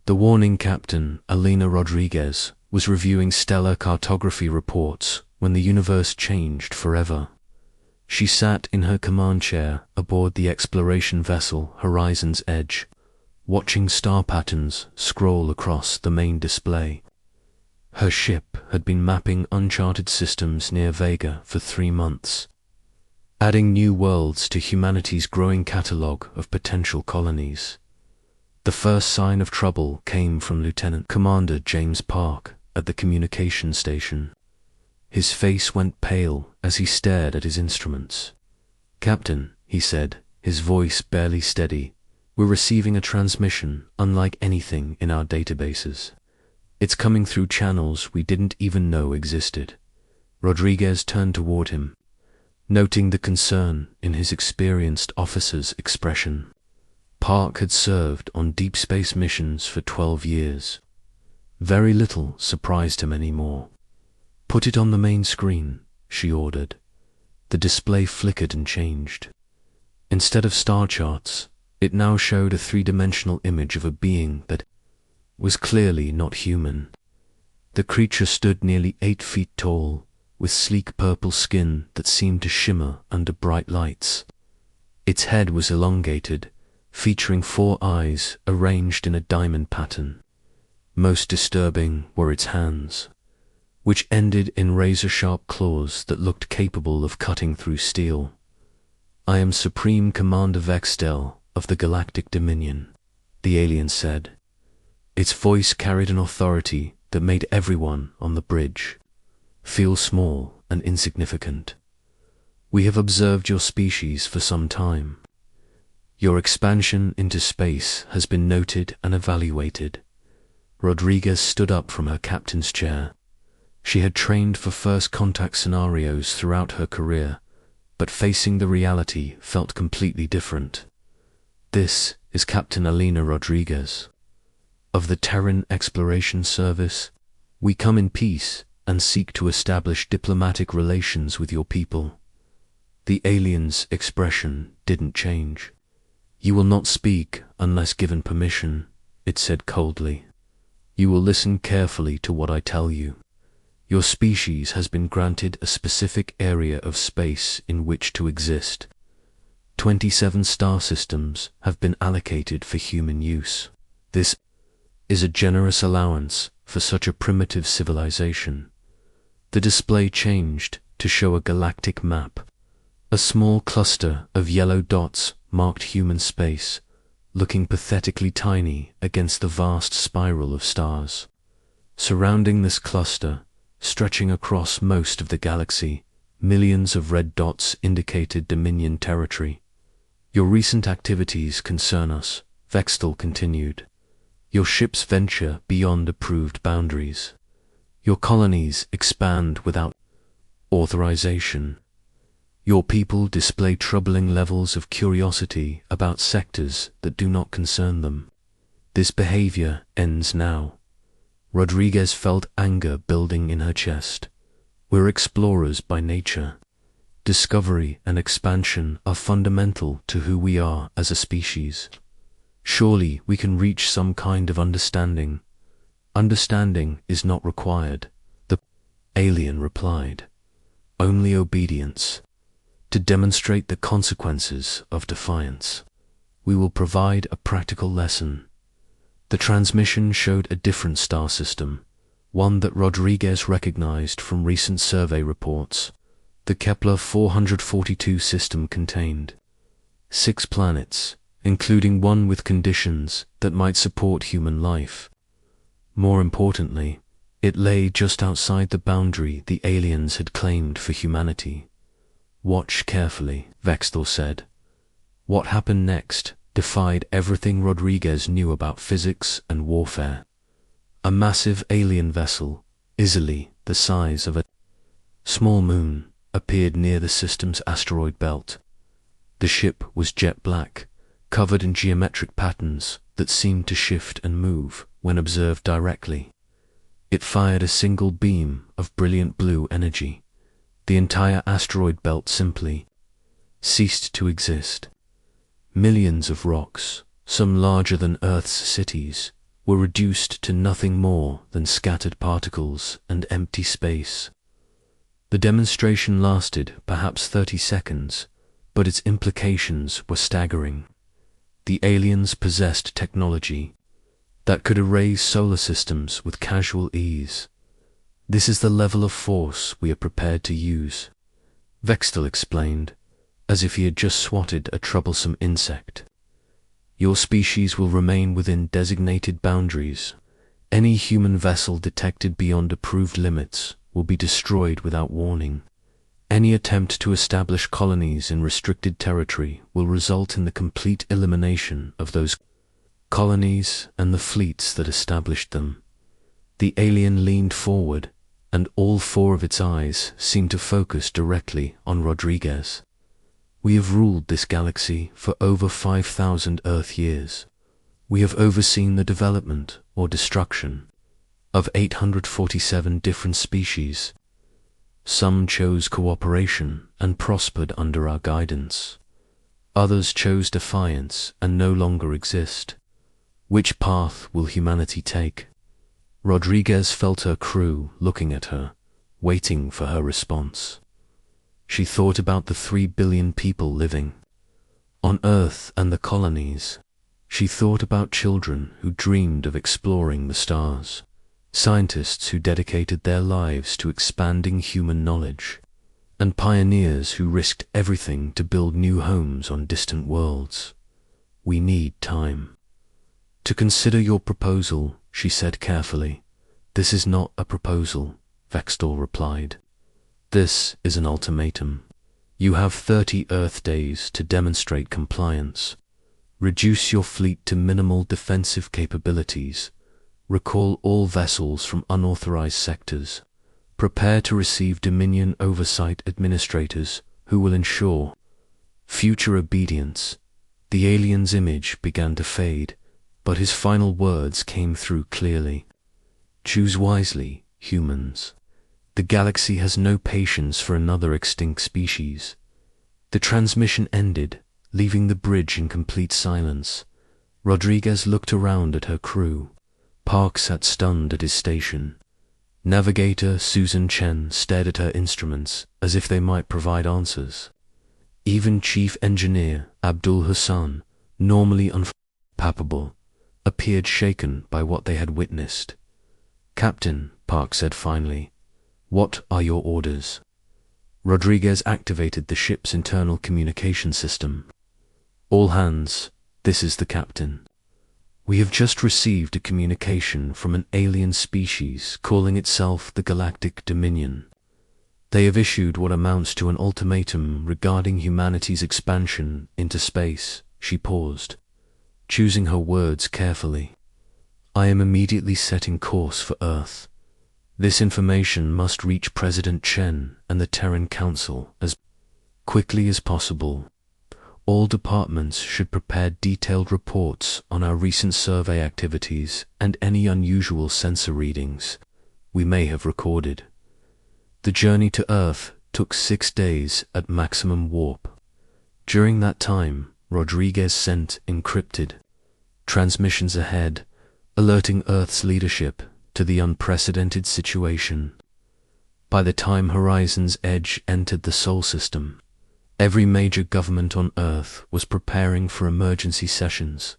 The warning captain, Alina Rodriguez, was reviewing stellar cartography reports when the universe changed forever. She sat in her command chair aboard the exploration vessel Horizon's Edge, watching star patterns scroll across the main display. Her ship had been mapping uncharted systems near Vega for 3 months, adding new worlds to humanity's growing catalogue of potential colonies. The first sign of trouble came from Lieutenant Commander James Park at the communication station. His face went pale as he stared at his instruments. "Captain," he said, his voice barely steady, "we're receiving a transmission unlike anything in our databases. It's coming through channels we didn't even know existed." Rodriguez turned toward him, noting the concern in his experienced officer's expression. Park had served on deep space missions for 12 years. Very little surprised him anymore. "Put it on the main screen," she ordered. The display flickered and changed. Instead of star charts, it now showed a 3-dimensional image of a being that was clearly not human. The creature stood nearly 8 feet tall, with sleek purple skin that seemed to shimmer under bright lights. Its head was elongated, featuring 4 eyes arranged in a diamond pattern. Most disturbing were its hands, which ended in razor-sharp claws that looked capable of cutting through steel. "I am Supreme Commander Vextel of the Galactic Dominion," the alien said. Its voice carried an authority that made everyone on the bridge feel small and insignificant. "We have observed your species for some time. Your expansion into space has been noted and evaluated." Rodriguez stood up from her captain's chair. She had trained for first contact scenarios throughout her career, but facing the reality felt completely different. "This is Captain Alina Rodriguez. Of the Terran Exploration Service, we come in peace and seek to establish diplomatic relations with your people." The alien's expression didn't change. "You will not speak unless given permission," it said coldly. "You will listen carefully to what I tell you. Your species has been granted a specific area of space in which to exist. 27 star systems have been allocated for human use. This is a generous allowance for such a primitive civilization." The display changed to show a galactic map. A small cluster of yellow dots marked human space, looking pathetically tiny against the vast spiral of stars. Surrounding this cluster, stretching across most of the galaxy, millions of red dots indicated Dominion territory. "Your recent activities concern us," Vextel continued. "Your ships venture beyond approved boundaries. Your colonies expand without authorization. Your people display troubling levels of curiosity about sectors that do not concern them. This behavior ends now." Rodriguez felt anger building in her chest. "We're explorers by nature. Discovery and expansion are fundamental to who we are as a species. Surely we can reach some kind of understanding." "Understanding is not required," the alien replied. "Only obedience. To demonstrate the consequences of defiance, we will provide a practical lesson." The transmission showed a different star system, one that Rodriguez recognized from recent survey reports. The Kepler 442 system contained 6 planets, including one with conditions that might support human life. More importantly, it lay just outside the boundary the aliens had claimed for humanity. "Watch carefully," Vextel said. What happened next defied everything Rodriguez knew about physics and warfare. A massive alien vessel, easily the size of a small moon, appeared near the system's asteroid belt. The ship was jet black, covered in geometric patterns that seemed to shift and move when observed directly. It fired a single beam of brilliant blue energy. The entire asteroid belt simply ceased to exist. Millions of rocks, some larger than Earth's cities, were reduced to nothing more than scattered particles and empty space. The demonstration lasted perhaps 30 seconds, but its implications were staggering. The aliens possessed technology that could erase solar systems with casual ease. "This is the level of force we are prepared to use," Vextel explained, as if he had just swatted a troublesome insect. "Your species will remain within designated boundaries. Any human vessel detected beyond approved limits will be destroyed without warning. Any attempt to establish colonies in restricted territory will result in the complete elimination of those colonies and the fleets that established them." The alien leaned forward, and all four of its eyes seemed to focus directly on Rodriguez. "We have ruled this galaxy for over 5,000 Earth years. We have overseen the development or destruction of 847 different species. Some chose cooperation and prospered under our guidance. Others chose defiance and no longer exist. Which path will humanity take?" Rodriguez felt her crew looking at her, waiting for her response. She thought about the 3 billion people living on Earth and the colonies. She thought about children who dreamed of exploring the stars, scientists who dedicated their lives to expanding human knowledge, and pioneers who risked everything to build new homes on distant worlds. "We need time to consider your proposal," she said carefully. "This is not a proposal," Vextel replied. "This is an ultimatum. You have 30 Earth days to demonstrate compliance. Reduce your fleet to minimal defensive capabilities. Recall all vessels from unauthorized sectors. Prepare to receive Dominion Oversight Administrators who will ensure future obedience." The alien's image began to fade, but his final words came through clearly. "Choose wisely, humans. The galaxy has no patience for another extinct species." The transmission ended, leaving the bridge in complete silence. Rodriguez looked around at her crew. Park sat stunned at his station. Navigator Susan Chen stared at her instruments as if they might provide answers. Even Chief Engineer Abdul Hassan, normally unpalpable, appeared shaken by what they had witnessed. "Captain," Park said finally, "what are your orders?" Rodriguez activated the ship's internal communication system. "All hands, this is the captain. We have just received a communication from an alien species calling itself the Galactic Dominion. They have issued what amounts to an ultimatum regarding humanity's expansion into space." She paused, choosing her words carefully. "I am immediately setting course for Earth. This information must reach President Chen and the Terran Council as quickly as possible. All departments should prepare detailed reports on our recent survey activities and any unusual sensor readings we may have recorded." The journey to Earth took 6 days at maximum warp. During that time, Rodriguez sent encrypted transmissions ahead, alerting Earth's leadership to the unprecedented situation. By the time Horizon's Edge entered the Sol system, every major government on Earth was preparing for emergency sessions.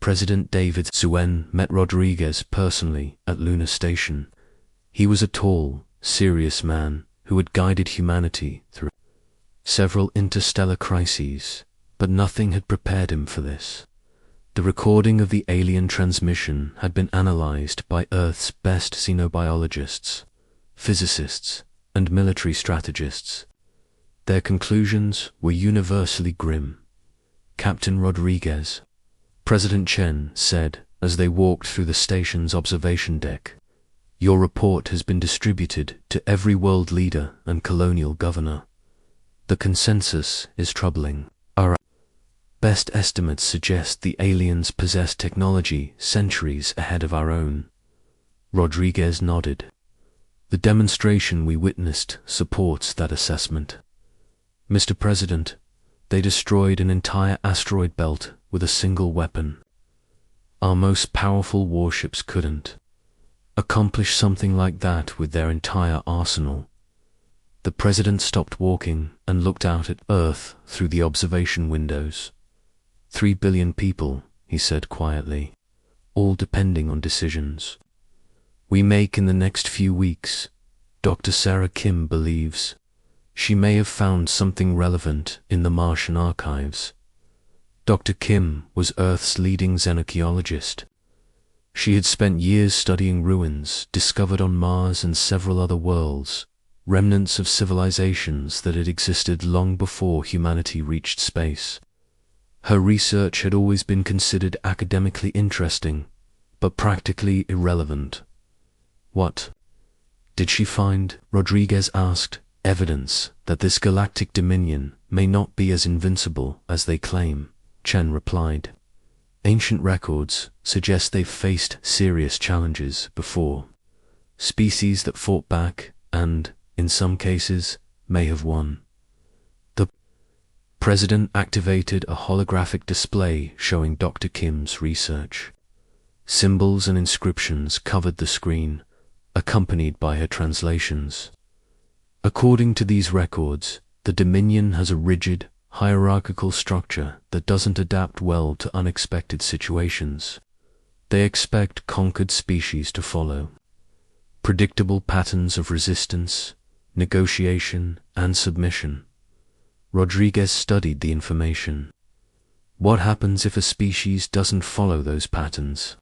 President David Zuen met Rodriguez personally at Lunar Station. He was a tall, serious man who had guided humanity through several interstellar crises, but nothing had prepared him for this. The recording of the alien transmission had been analyzed by Earth's best xenobiologists, physicists, and military strategists. Their conclusions were universally grim. "Captain Rodriguez," President Chen said as they walked through the station's observation deck, "your report has been distributed to every world leader and colonial governor. The consensus is troubling. Our best estimates suggest the aliens possess technology centuries ahead of our own." Rodriguez nodded. "The demonstration we witnessed supports that assessment. Mr. President, they destroyed an entire asteroid belt with a single weapon. Our most powerful warships couldn't accomplish something like that with their entire arsenal. The president stopped walking and looked out at Earth through the observation windows. 3 billion people, he said quietly, all depending on decisions we make in the next few weeks. Dr. Sarah Kim believes she may have found something relevant in the Martian archives. Dr. Kim was Earth's leading xenoarchaeologist. She had spent years studying ruins discovered on Mars and several other worlds, remnants of civilizations that had existed long before humanity reached space. Her research had always been considered academically interesting, but practically irrelevant. What did she find? Rodriguez asked. Evidence that this galactic dominion may not be as invincible as they claim, Chen replied. Ancient records suggest they've faced serious challenges before. Species that fought back and, in some cases, may have won. The president activated a holographic display showing Dr. Kim's research. Symbols and inscriptions covered the screen, accompanied by her translations. According to these records, the Dominion has a rigid, hierarchical structure that doesn't adapt well to unexpected situations. They expect conquered species to follow predictable patterns of resistance, negotiation, and submission. Rodriguez studied the information. What happens if a species doesn't follow those patterns?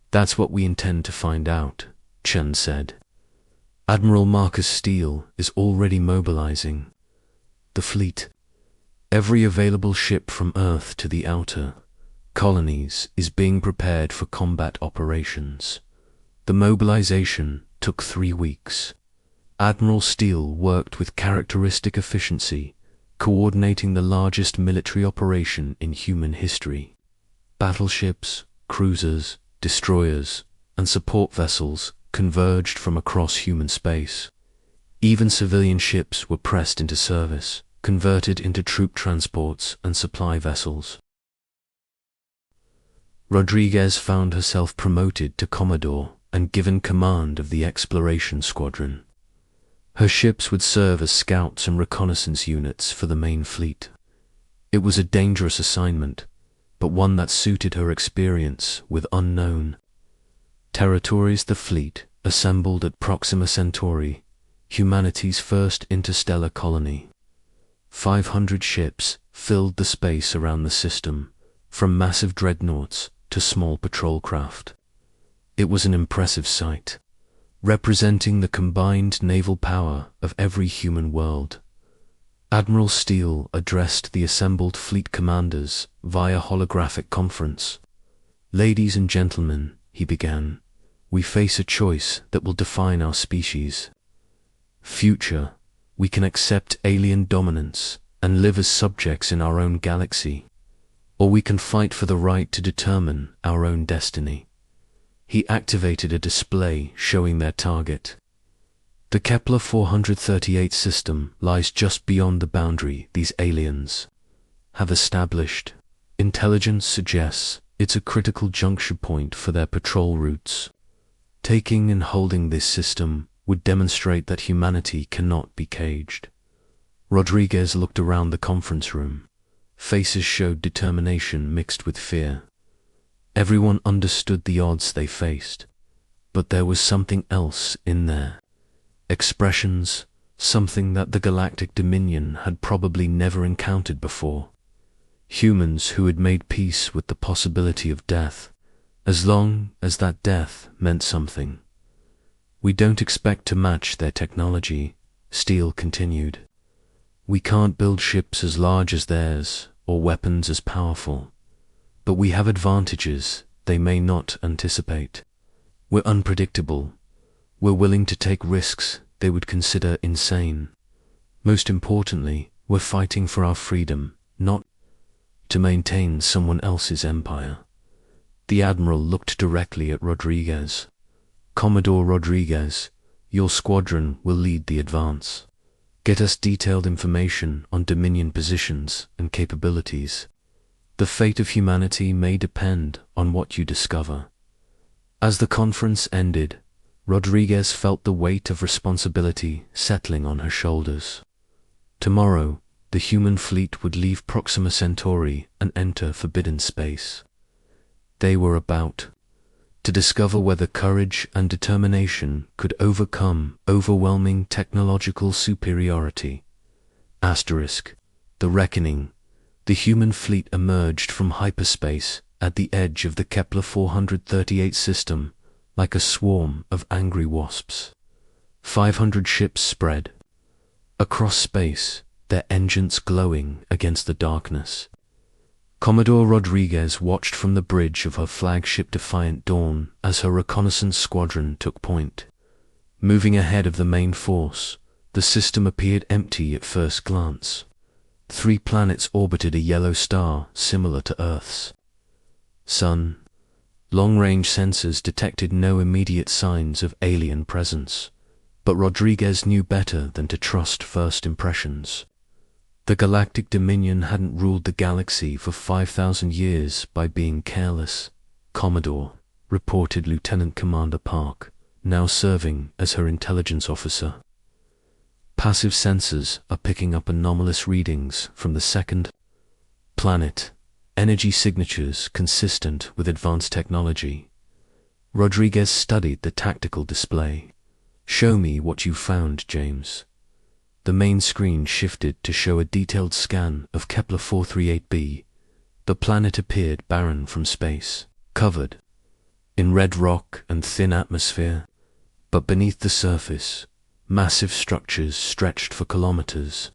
That's what we intend to find out, Chen said. Admiral Marcus Steele is already mobilizing the fleet. Every available ship from Earth to the outer colonies is being prepared for combat operations. The mobilization took 3 weeks. Admiral Steele worked with characteristic efficiency, coordinating the largest military operation in human history. Battleships, cruisers, destroyers, and support vessels converged from across human space. Even civilian ships were pressed into service, converted into troop transports and supply vessels. Rodriguez found herself promoted to Commodore and given command of the exploration squadron. Her ships would serve as scouts and reconnaissance units for the main fleet. It was a dangerous assignment, but one that suited her experience with unknown territories. The fleet assembled at Proxima Centauri, humanity's first interstellar colony. 500 ships filled the space around the system, from massive dreadnoughts to small patrol craft. It was an impressive sight, representing the combined naval power of every human world. Admiral Steele addressed the assembled fleet commanders via holographic conference. "Ladies and gentlemen," he began, "we face a choice that will define our species. Future, we can accept alien dominance and live as subjects in our own galaxy, or we can fight for the right to determine our own destiny." He activated a display showing their target. The Kepler 438 system lies just beyond the boundary these aliens have established. Intelligence suggests it's a critical juncture point for their patrol routes. Taking and holding this system would demonstrate that humanity cannot be caged. Rodriguez looked around the conference room. Faces showed determination mixed with fear. Everyone understood the odds they faced, but there was something else in there. Expressions, something that the Galactic Dominion had probably never encountered before. Humans who had made peace with the possibility of death, as long as that death meant something. "We don't expect to match their technology," Steele continued. "We can't build ships as large as theirs or weapons as powerful. But we have advantages they may not anticipate. We're unpredictable. We're willing to take risks they would consider insane. Most importantly, we're fighting for our freedom, not to maintain someone else's empire." The Admiral looked directly at Rodriguez. "Commodore Rodriguez, your squadron will lead the advance. Get us detailed information on Dominion positions and capabilities." The fate of humanity may depend on what you discover. As the conference ended, Rodriguez felt the weight of responsibility settling on her shoulders. Tomorrow, the human fleet would leave Proxima Centauri and enter forbidden space. They were about to discover whether courage and determination could overcome overwhelming technological superiority. The reckoning. The human fleet emerged from hyperspace at the edge of the Kepler 438 system like a swarm of angry wasps. 500 ships spread across space, their engines glowing against the darkness. Commodore Rodriguez watched from the bridge of her flagship Defiant Dawn as her reconnaissance squadron took point. Moving ahead of the main force, the system appeared empty at first glance. 3 planets orbited a yellow star similar to Earth's sun. Long-range sensors detected no immediate signs of alien presence, but Rodriguez knew better than to trust first impressions. The Galactic Dominion hadn't ruled the galaxy for 5,000 years by being careless, Commodore, reported Lieutenant Commander Park, now serving as her intelligence officer. Passive sensors are picking up anomalous readings from the second planet, energy signatures consistent with advanced technology. Rodriguez studied the tactical display. "Show me what you found, James." The main screen shifted to show a detailed scan of Kepler 438b. The planet appeared barren from space, covered in red rock and thin atmosphere, but beneath the surface, massive structures stretched for kilometers.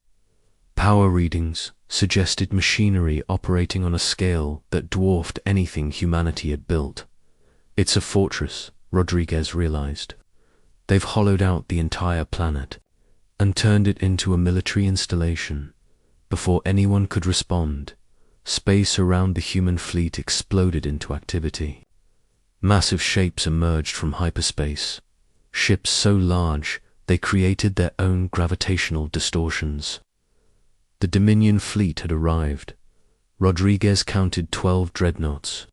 Power readings suggested machinery operating on a scale that dwarfed anything humanity had built. "It's a fortress," Rodriguez realized. "They've hollowed out the entire planet and turned it into a military installation." Before anyone could respond, space around the human fleet exploded into activity. Massive shapes emerged from hyperspace, ships so large they created their own gravitational distortions. The Dominion fleet had arrived. Rodriguez counted 12 dreadnoughts,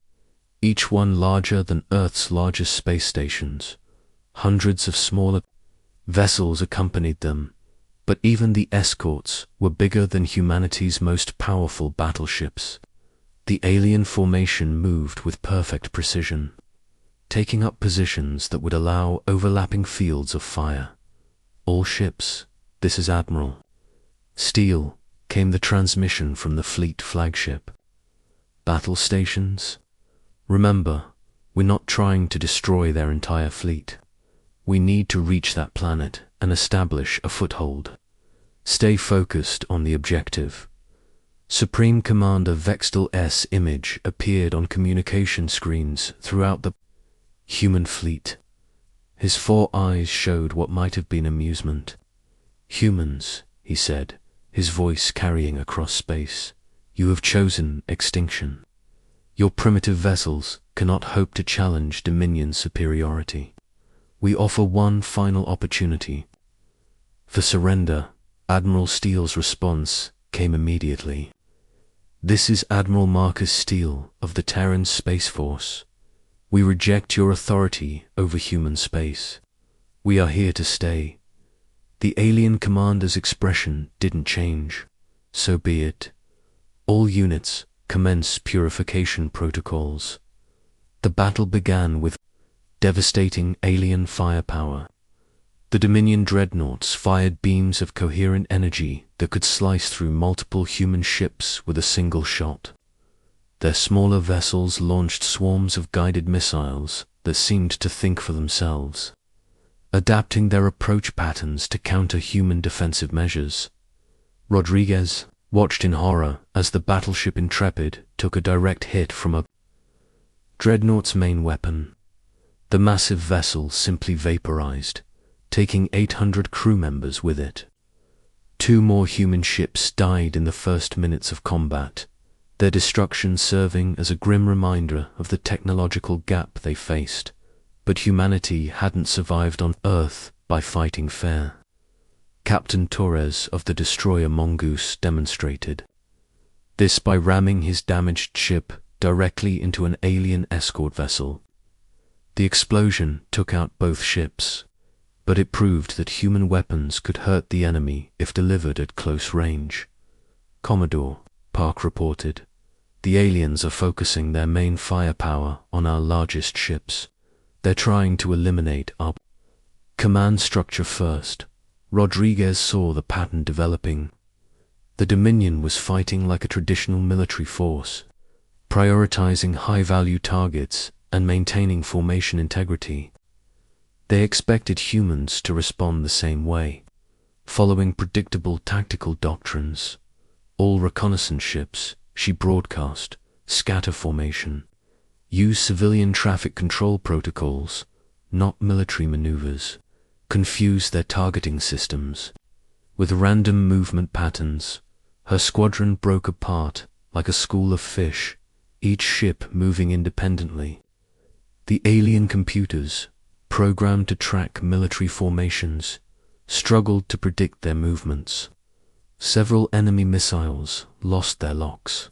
each one larger than Earth's largest space stations. Hundreds of smaller vessels accompanied them, but even the escorts were bigger than humanity's most powerful battleships. The alien formation moved with perfect precision, taking up positions that would allow overlapping fields of fire. "All ships, this is Admiral Steele," came the transmission from the fleet flagship. "Battle stations? Remember, we're not trying to destroy their entire fleet. We need to reach that planet and establish a foothold. Stay focused on the objective." Supreme Commander Vextal S. image appeared on communication screens throughout the human fleet. His 4 eyes showed what might have been amusement. "Humans," he said, his voice carrying across space, "you have chosen extinction. Your primitive vessels cannot hope to challenge Dominion's superiority. We offer one final opportunity for surrender." Admiral Steele's response came immediately. "This is Admiral Marcus Steele of the Terran Space Force. We reject your authority over human space. We are here to stay." The alien commander's expression didn't change. "So be it. All units, commence purification protocols." The battle began with devastating alien firepower. The Dominion dreadnoughts fired beams of coherent energy that could slice through multiple human ships with a single shot. Their smaller vessels launched swarms of guided missiles that seemed to think for themselves, adapting their approach patterns to counter human defensive measures. Rodriguez watched in horror as the battleship Intrepid took a direct hit from a dreadnought's main weapon. The massive vessel simply vaporized, taking 800 crew members with it. 2 more human ships died in the first minutes of combat, their destruction serving as a grim reminder of the technological gap they faced. But humanity hadn't survived on Earth by fighting fair. Captain Torres of the destroyer Mongoose demonstrated. This by ramming his damaged ship directly into an alien escort vessel. The explosion took out both ships, but it proved that human weapons could hurt the enemy if delivered at close range. "Commodore," Park reported, "the aliens are focusing their main firepower on our largest ships. They're trying to eliminate our command structure first." Rodriguez saw the pattern developing. The Dominion was fighting like a traditional military force, prioritizing high-value targets and maintaining formation integrity. They expected humans to respond the same way, following predictable tactical doctrines. All reconnaissance ships, she broadcast, scatter formation, use civilian traffic control protocols, not military maneuvers, confuse their targeting systems. With random movement patterns, her squadron broke apart like a school of fish, each ship moving independently. The alien computers, programmed to track military formations, struggled to predict their movements. Several enemy missiles lost their locks,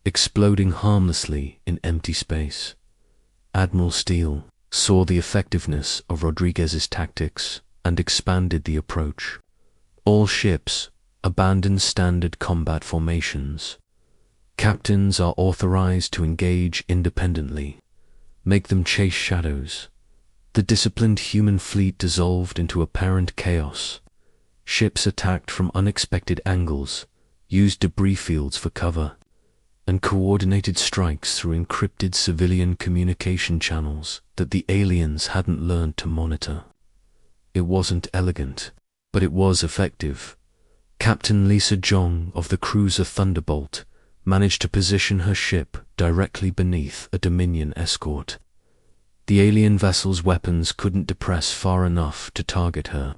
exploding harmlessly in empty space. Admiral Steele saw the effectiveness of Rodriguez's tactics and expanded the approach. All ships abandon standard combat formations. Captains are authorized to engage independently. Make them chase shadows. The disciplined human fleet dissolved into apparent chaos. Ships attacked from unexpected angles, used debris fields for cover, and coordinated strikes through encrypted civilian communication channels that the aliens hadn't learned to monitor. It wasn't elegant, but it was effective. Captain Lisa Jong of the cruiser Thunderbolt managed to position her ship directly beneath a Dominion escort. The alien vessel's weapons couldn't depress far enough to target her,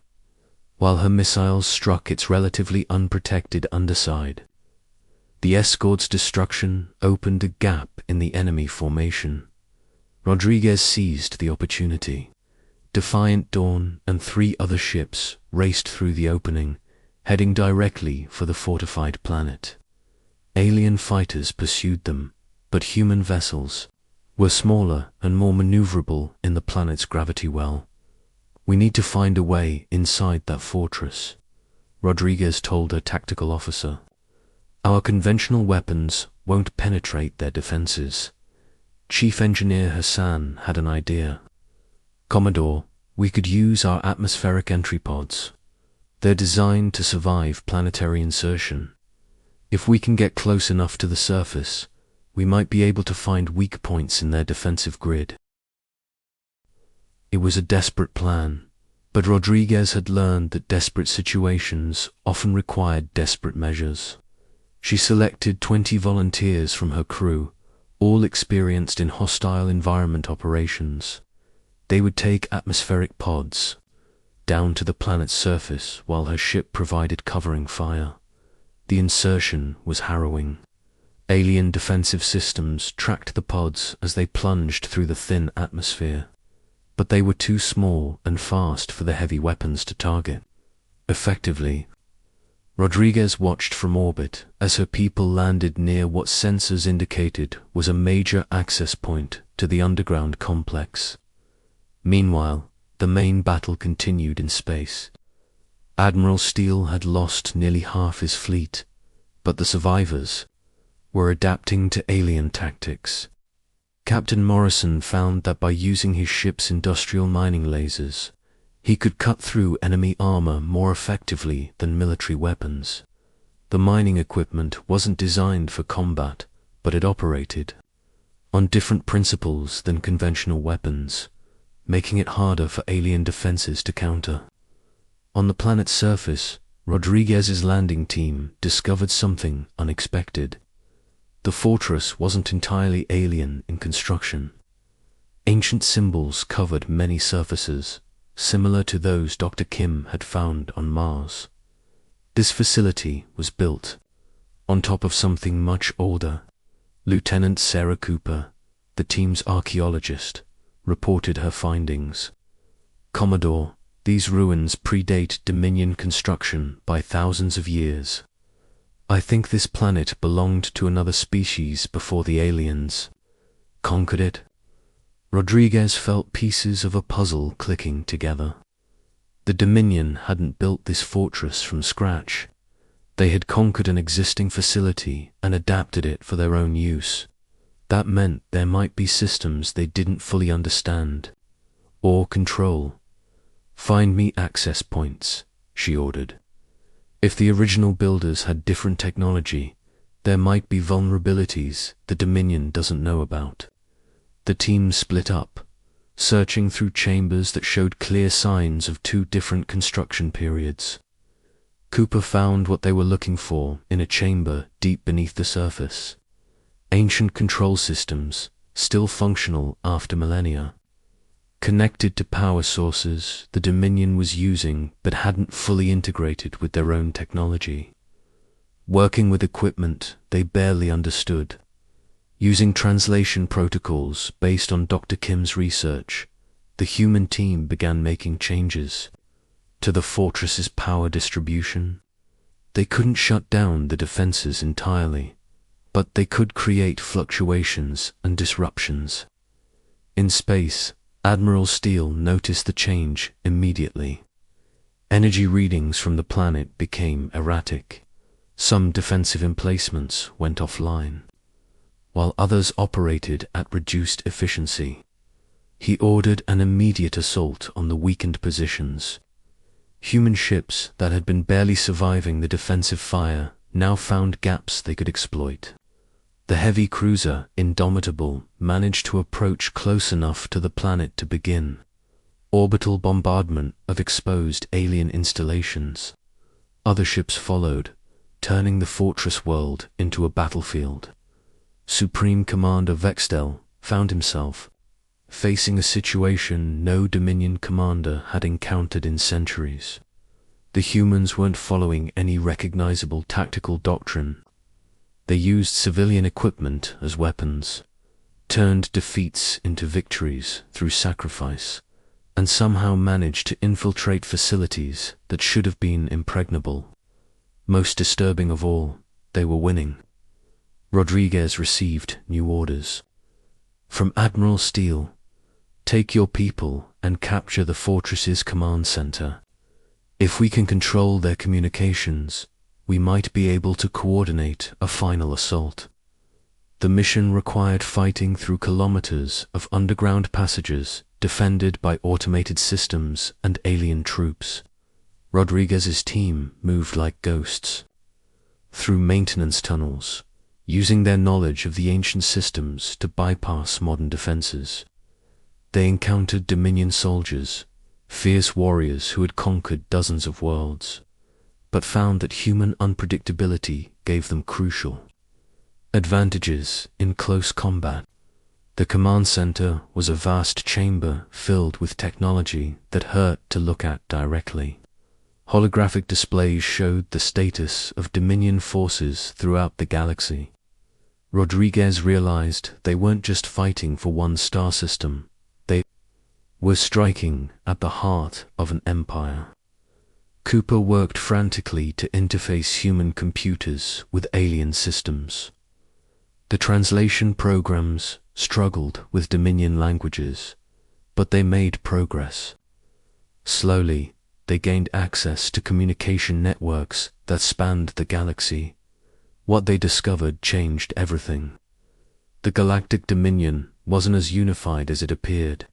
while her missiles struck its relatively unprotected underside. The escort's destruction opened a gap in the enemy formation. Rodriguez seized the opportunity. Defiant Dawn and 3 other ships raced through the opening, heading directly for the fortified planet. Alien fighters pursued them, but human vessels were smaller and more maneuverable in the planet's gravity well. "We need to find a way inside that fortress," Rodriguez told her tactical officer. "Our conventional weapons won't penetrate their defenses." Chief Engineer Hassan had an idea. "Commodore, we could use our atmospheric entry pods. They're designed to survive planetary insertion. If we can get close enough to the surface, we might be able to find weak points in their defensive grid." It was a desperate plan, but Rodriguez had learned that desperate situations often required desperate measures. She selected 20 volunteers from her crew, all experienced in hostile environment operations. They would take atmospheric pods down to the planet's surface while her ship provided covering fire. The insertion was harrowing. Alien defensive systems tracked the pods as they plunged through the thin atmosphere, but they were too small and fast for the heavy weapons to target effectively. Rodriguez watched from orbit as her people landed near what sensors indicated was a major access point to the underground complex. Meanwhile, the main battle continued in space. Admiral Steele had lost nearly half his fleet, but the survivors were adapting to alien tactics. Captain Morrison found that by using his ship's industrial mining lasers, he could cut through enemy armor more effectively than military weapons. The mining equipment wasn't designed for combat, but it operated on different principles than conventional weapons, making it harder for alien defenses to counter. On the planet's surface, Rodriguez's landing team discovered something unexpected. The fortress wasn't entirely alien in construction. Ancient symbols covered many surfaces, similar to those Dr. Kim had found on Mars. This facility was built on top of something much older. Lieutenant Sarah Cooper, the team's archaeologist, reported her findings. "Commodore, these ruins predate Dominion construction by thousands of years. I think this planet belonged to another species before the aliens conquered it. Rodriguez felt pieces of a puzzle clicking together. The Dominion hadn't built this fortress from scratch. They had conquered an existing facility and adapted it for their own use. That meant there might be systems they didn't fully understand or control. Find me access points, she ordered. If the original builders had different technology, there might be vulnerabilities the Dominion doesn't know about. The team split up, searching through chambers that showed clear signs of two different construction periods. Cooper found what they were looking for in a chamber deep beneath the surface. Ancient control systems, still functional after millennia. Connected to power sources the Dominion was using but hadn't fully integrated with their own technology. Working with equipment they barely understood. Using translation protocols based on Dr. Kim's research, the human team began making changes to the fortress's power distribution. They couldn't shut down the defenses entirely, but they could create fluctuations and disruptions. In space, Admiral Steele noticed the change immediately. Energy readings from the planet became erratic. Some defensive emplacements went offline, while others operated at reduced efficiency. He ordered an immediate assault on the weakened positions. Human ships that had been barely surviving the defensive fire now found gaps they could exploit. The heavy cruiser, Indomitable, managed to approach close enough to the planet to begin orbital bombardment of exposed alien installations. Other ships followed, turning the fortress world into a battlefield. Supreme Commander Vextel found himself facing a situation no Dominion commander had encountered in centuries. The humans weren't following any recognizable tactical doctrine. They used civilian equipment as weapons, turned defeats into victories through sacrifice, and somehow managed to infiltrate facilities that should have been impregnable. Most disturbing of all, they were winning. Rodriguez received new orders. From Admiral Steele, take your people and capture the fortress's command center. If we can control their communications, we might be able to coordinate a final assault. The mission required fighting through kilometers of underground passages defended by automated systems and alien troops. Rodriguez's team moved like ghosts through maintenance tunnels, using their knowledge of the ancient systems to bypass modern defenses. They encountered Dominion soldiers, fierce warriors who had conquered dozens of worlds, but found that human unpredictability gave them crucial advantages in close combat. The command center was a vast chamber filled with technology that hurt to look at directly. Holographic displays showed the status of Dominion forces throughout the galaxy. Rodriguez realized they weren't just fighting for one star system, they were striking at the heart of an empire. Cooper worked frantically to interface human computers with alien systems. The translation programs struggled with Dominion languages, but they made progress. Slowly, they gained access to communication networks that spanned the galaxy. What they discovered changed everything. The Galactic Dominion wasn't as unified as it appeared.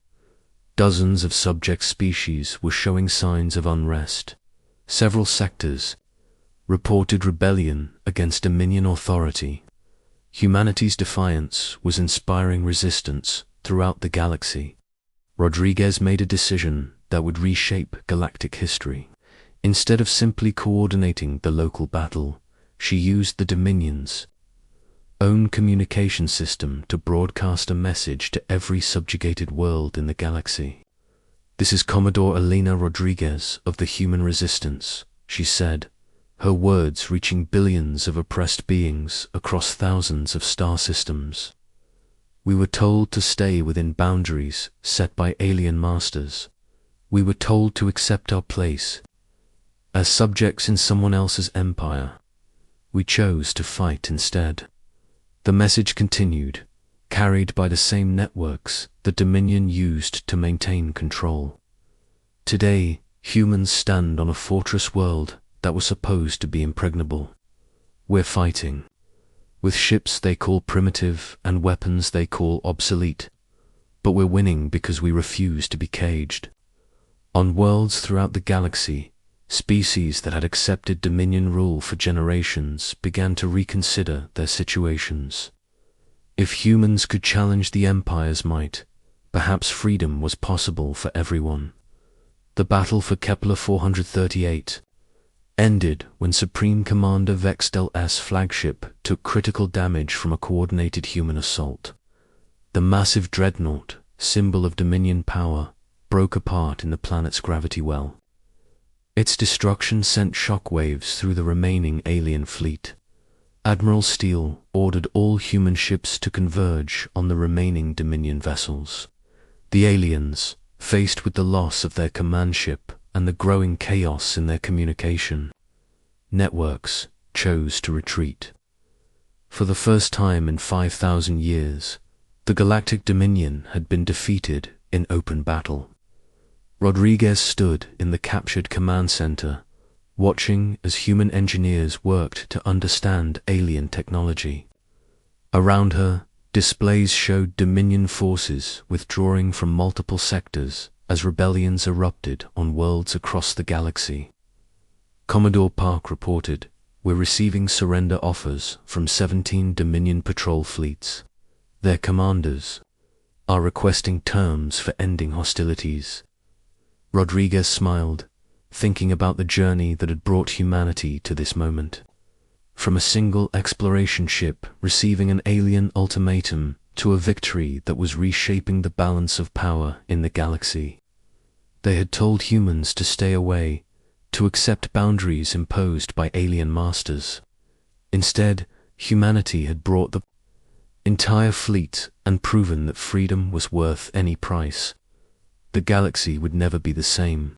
Dozens of subject species were showing signs of unrest. Several sectors reported rebellion against Dominion authority. Humanity's defiance was inspiring resistance throughout the galaxy. Rodriguez made a decision that would reshape galactic history. Instead of simply coordinating the local battle, she used the Dominion's own communication system to broadcast a message to every subjugated world in the galaxy. "This is Commodore Elena Rodriguez of the Human Resistance," she said, her words reaching billions of oppressed beings across thousands of star systems. "We were told to stay within boundaries set by alien masters. We were told to accept our place as subjects in someone else's empire. We chose to fight instead. The message continued, carried by the same networks that Dominion used to maintain control. Today, humans stand on a fortress world that was supposed to be impregnable. We're fighting, with ships they call primitive and weapons they call obsolete, but we're winning because we refuse to be caged. On worlds throughout the galaxy, species that had accepted Dominion rule for generations began to reconsider their situations. If humans could challenge the Empire's might, perhaps freedom was possible for everyone. The battle for Kepler 438 ended when Supreme Commander Vextel's flagship took critical damage from a coordinated human assault. The massive dreadnought, symbol of Dominion power, broke apart in the planet's gravity well. Its destruction sent shockwaves through the remaining alien fleet. Admiral Steele ordered all human ships to converge on the remaining Dominion vessels. The aliens, faced with the loss of their command ship and the growing chaos in their communication networks, chose to retreat. For the first time in 5,000 years, the Galactic Dominion had been defeated in open battle. Rodriguez stood in the captured command center, watching as human engineers worked to understand alien technology. Around her, displays showed Dominion forces withdrawing from multiple sectors as rebellions erupted on worlds across the galaxy. Commodore Park reported, "We're receiving surrender offers from 17 Dominion patrol fleets. Their commanders are requesting terms for ending hostilities." Rodriguez smiled, thinking about the journey that had brought humanity to this moment. From a single exploration ship receiving an alien ultimatum to a victory that was reshaping the balance of power in the galaxy. They had told humans to stay away, to accept boundaries imposed by alien masters. Instead, humanity had brought the entire fleet and proven that freedom was worth any price. The galaxy would never be the same.